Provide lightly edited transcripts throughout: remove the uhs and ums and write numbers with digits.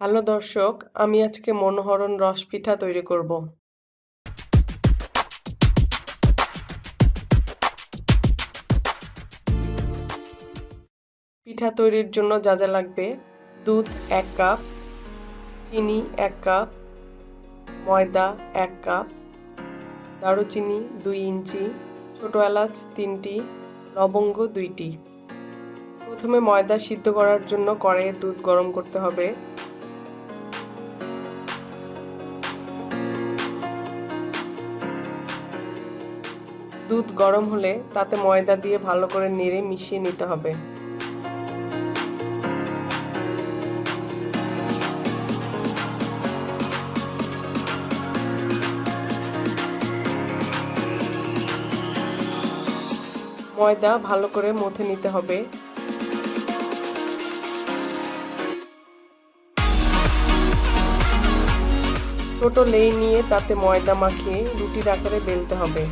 Hello দর্শক, আমি আজকে মনোহরণ রস পিঠা তৈরি করব। পিঠা তৈরির জন্য যা যা লাগবে: দুধ 1 কাপ, চিনি 1 কাপ, ময়দা 1 কাপ, দারুচিনি 2 ইঞ্চি, ছোট এলাচ 3টি, লবঙ্গ 2টি। প্রথমে ময়দা সিদ্ধ করার জন্য কড়াইয়ে দুধ গরম করতে হবে। দুধ গরম হলে তাতে ময়দা দিয়ে ভালো করে নেড়ে মিশিয়ে নিতে হবে। ময়দা ভালো করে মথে নিতে হবে। ছোট লেই নিয়ে তাতে ময়দা মাখিয়ে রুটির আকারে বেলতে হবে।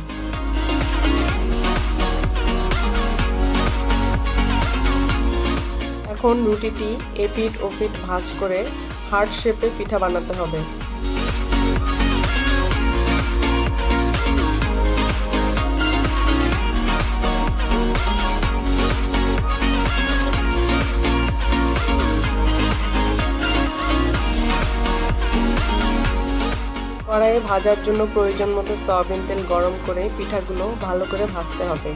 এখন রুটিটি এপিঠ ওপিঠ ভাঁজ করে হার্ট শেপে পিঠা বানাতে হবে। কড়াইয়ে ভাজার জন্য প্রয়োজন মতো সয়াবিন তেল গরম করে পিঠাগুলো ভালো করে ভাজতে হবে।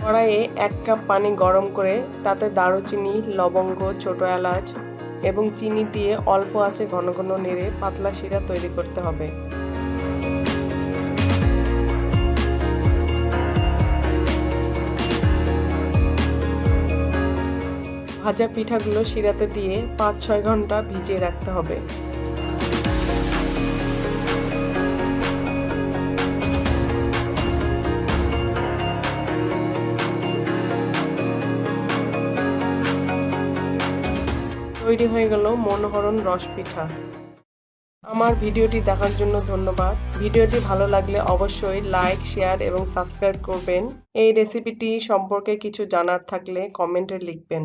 কড়াইয়ে 1 কাপ পানি গরম করে তাতে দারুচিনি, লবঙ্গ, ছোট এলাচ এবং চিনি দিয়ে অল্প আঁচে ঘন ঘন নেড়ে পাতলা শিরা তৈরি করতে হবে। ভাজা পিঠাগুলো শিরাতে দিয়ে 5-6 ঘন্টা ভিজিয়ে রাখতে হবে। তৈরি হয়ে গেল মনোহরণ রস পিঠা। আমার ভিডিওটি দেখার জন্য ধন্যবাদ। ভিডিওটি ভালো লাগলে অবশ্যই লাইক, শেয়ার এবং সাবস্ক্রাইব করবেন। এই রেসিপিটি সম্পর্কে কিছু জানার থাকলে কমেন্টে লিখবেন।